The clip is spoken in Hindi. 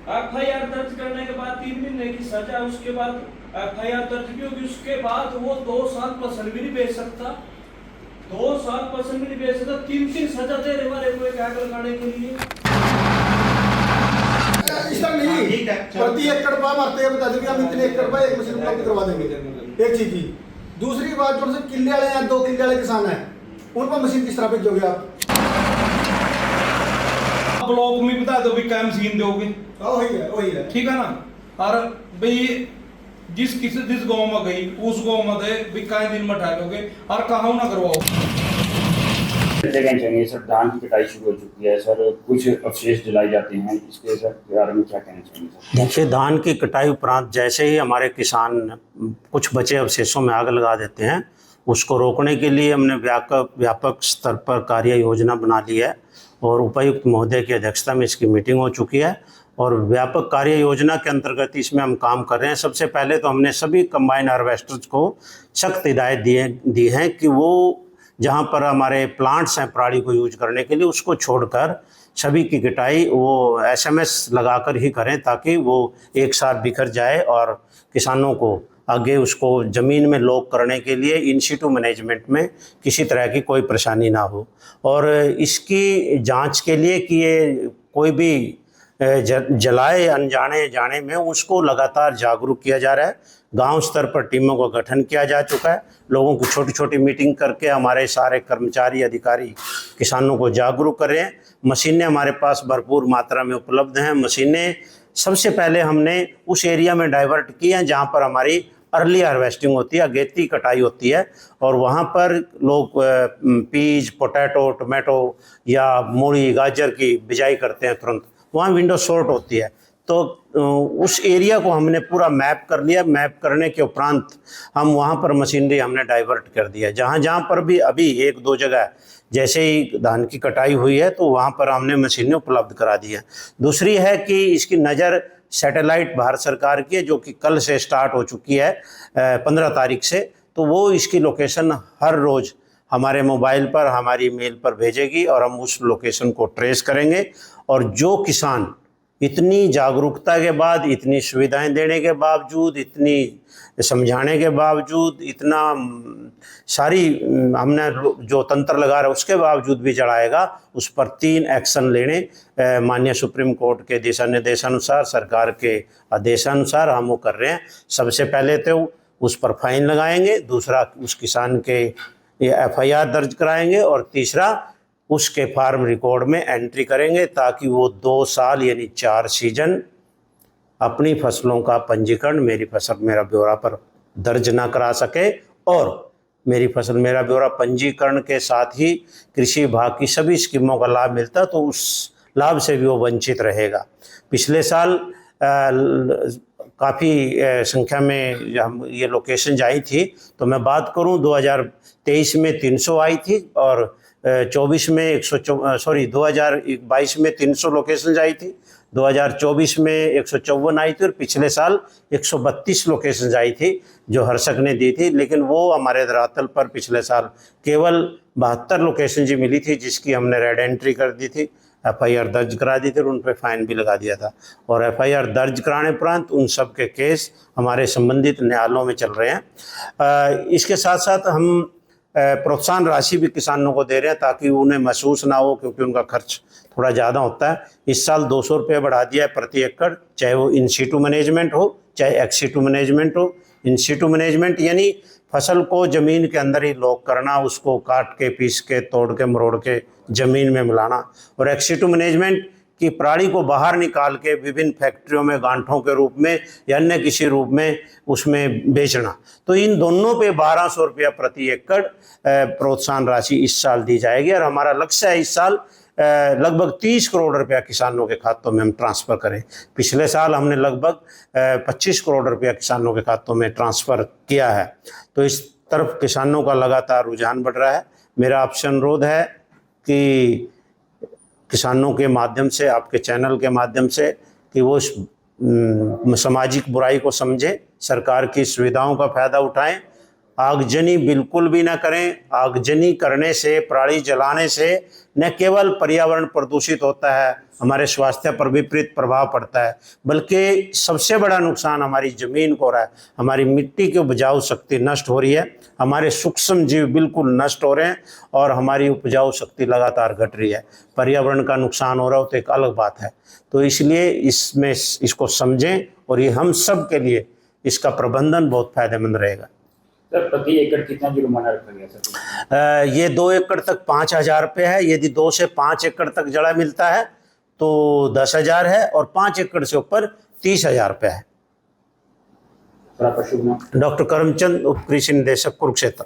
एफआईआर दर्ज करने के बाद 3 महीने की सजा, उसके बाद एफआईआर दर्ज भी होगी, उसके बाद वो 2 साल फसल भी नहीं बेच सकता, 2 साल फसल भी नहीं बेच सकता। 3 सजा दे रहे हमारे को एक आग लगाने के लिए। इसका नहीं प्रति एकड़ पर मारते हैं, बता देंगे हम इतने एकड़ पर एक मशीन उपलब्ध करवा देंगे, एक चीज की। दूसरी बात, जो से किले वाले हैं, 2 किले वाले किसान हैं, उन पर मशीन किस तरह भेजोगे आप? ब्लॉक में बता दो भी क्या मशीन दोगे, वही है ठीक है ना। और भाई जिस गांव में गई उस गांव में दे भी कई दिन में ठहरोगे और कहाँ ना करवाओ। जगह चाहिए सर, धान की कटाई शुरू हो चुकी है सर, कुछ अवशेष जलाए जाते हैं, इसके सर बारे में क्या कहना चाहिए सर? देखिए, धान की कटाई उपरांत जैसे ही हमारे किसान कुछ बचे अवशेषों में आग लगा देते हैं, उसको रोकने के लिए हमने व्यापक स्तर पर कार्य योजना बना ली है और उपायुक्त महोदय की अध्यक्षता में इसकी मीटिंग हो चुकी है। और व्यापक कार्य योजना के अंतर्गत इसमें हम काम कर रहे हैं। सबसे पहले तो हमने सभी कंबाइन हार्वेस्टर्स को सख्त हिदायत दी हैं कि वो जहाँ पर हमारे प्लांट्स हैं पराली को यूज करने के लिए, उसको छोड़कर सभी की कटाई वो एसएमएस लगाकर ही करें, ताकि वो एक साथ बिखर जाए और किसानों को आगे उसको ज़मीन में लॉक करने के लिए इन सिटू मैनेजमेंट में किसी तरह की कोई परेशानी ना हो। और इसकी जांच के लिए कि ये कोई भी जलाए अनजाने जाने में, उसको लगातार जागरूक किया जा रहा है। गांव स्तर पर टीमों का गठन किया जा चुका है। लोगों को छोटी छोटी मीटिंग करके हमारे सारे कर्मचारी अधिकारी किसानों को जागरूक कर रहे हैं। मशीनें हमारे पास भरपूर मात्रा में उपलब्ध हैं। मशीनें सबसे पहले हमने उस एरिया में डाइवर्ट की हैं जहाँ पर हमारी अर्ली हार्वेस्टिंग होती है, अगेती कटाई होती है, और वहाँ पर लोग पीज, पोटैटो, टोमेटो या मूली, गाजर की बिजाई करते हैं तुरंत, वहाँ विंडो शॉर्ट होती है। तो उस एरिया को हमने पूरा मैप कर लिया। मैप करने के उपरांत हम वहाँ पर मशीनरी हमने डाइवर्ट कर दिया। जहाँ जहाँ पर भी अभी 1-2 जगह जैसे ही धान की कटाई हुई है, तो वहाँ पर हमने मशीनें उपलब्ध करा दी हैं। दूसरी है कि इसकी नज़र सैटेलाइट भारत सरकार की है, जो कि कल से स्टार्ट हो चुकी है 15 तारीख से। तो वो इसकी लोकेशन हर रोज़ हमारे मोबाइल पर, हमारी मेल पर भेजेगी और हम उस लोकेशन को ट्रेस करेंगे। और जो किसान इतनी जागरूकता के बाद, इतनी सुविधाएं देने के बावजूद, इतनी समझाने के बावजूद, इतना सारी हमने जो तंत्र लगा रहा है उसके बावजूद भी जलाएगा, उस पर 3 एक्शन लेने माननीय सुप्रीम कोर्ट के दिशा निर्देशानुसार, सरकार के आदेशानुसार हम वो कर रहे हैं। सबसे पहले तो उस पर फाइन लगाएंगे, दूसरा उस किसान के एफआईआर दर्ज कराएंगे, और तीसरा उसके फार्म रिकॉर्ड में एंट्री करेंगे, ताकि वो 2 साल यानी 4 सीजन अपनी फसलों का पंजीकरण मेरी फसल मेरा ब्यौरा पर दर्ज ना करा सके। और मेरी फसल मेरा ब्यौरा पंजीकरण के साथ ही कृषि विभाग की सभी स्कीमों का लाभ मिलता, तो उस लाभ से भी वो वंचित रहेगा। पिछले साल काफ़ी संख्या में हम ये लोकेशन आई थी, तो मैं बात करूं 2023 में 300 आई थी, और 2022 में 300 लोकेशन आई थी, 2024 में 154 आई थी, और पिछले साल 132 लोकेशन आई थी जो हर्षक ने दी थी। लेकिन वो हमारे धरातल पर पिछले साल केवल 72 लोकेशन जी मिली थी, जिसकी हमने रेड एंट्री कर दी थी, एफआईआर दर्ज करा दी थी और उन पर फाइन भी लगा दिया था। और एफआईआर दर्ज कराने उपरांत उन सब के केस हमारे संबंधित न्यायालयों में चल रहे हैं। इसके साथ साथ हम प्रोत्साहन राशि भी किसानों को दे रहे हैं, ताकि उन्हें महसूस ना हो, क्योंकि उनका खर्च थोड़ा ज़्यादा होता है। इस साल 200 रुपये बढ़ा दिया है प्रति एकड़, चाहे वो इन सीटू मैनेजमेंट हो, चाहे एक्स सीटू मैनेजमेंट हो। इन सीटू मैनेजमेंट यानी फसल को ज़मीन के अंदर ही लॉक करना, उसको काट के, पीस के, तोड़ के, मरोड़ के ज़मीन में मिलाना। और एक्स सीटू मैनेजमेंट कि पराली को बाहर निकाल के विभिन्न फैक्ट्रियों में गांठों के रूप में या अन्य किसी रूप में उसमें बेचना। तो इन दोनों पे 1200 रुपया प्रति एकड़ प्रोत्साहन राशि इस साल दी जाएगी। और हमारा लक्ष्य है इस साल लगभग 30 करोड़ रुपया किसानों के खातों में हम ट्रांसफ़र करें। पिछले साल हमने लगभग 25 करोड़ रुपया किसानों के खातों में ट्रांसफ़र किया है। तो इस तरफ किसानों का लगातार रुझान बढ़ रहा है। मेरा आपसे अनुरोध है कि किसानों के माध्यम से, आपके चैनल के माध्यम से, कि वो सामाजिक बुराई को समझें, सरकार की सुविधाओं का फ़ायदा उठाएं आगजनी बिल्कुल भी ना करें। आगजनी करने से, पराली जलाने से न केवल पर्यावरण प्रदूषित होता है, हमारे स्वास्थ्य पर विपरीत प्रभाव पड़ता है, बल्कि सबसे बड़ा नुकसान हमारी ज़मीन को हो रहा है। हमारी मिट्टी की उपजाऊ शक्ति नष्ट हो रही है, हमारे सूक्ष्म जीव बिल्कुल नष्ट हो रहे हैं और हमारी उपजाऊ शक्ति लगातार घट रही है। पर्यावरण का नुकसान हो रहा हो तो एक अलग बात है। तो इसलिए इसको समझें और ये हम सब के लिए इसका प्रबंधन बहुत फायदेमंद रहेगा। सर प्रति एकड़ कितना जुर्माना रखा गया सर? ये 2 एकड़ तक 5,000 रुपये है। यदि 2 से 5 एकड़ तक जड़ा मिलता है तो 10,000 है और 5 एकड़ से ऊपर 30,000 रुपये है। आपका शुभ नाम? डॉक्टर करमचंद, उप कृषि निदेशक, कुरुक्षेत्र।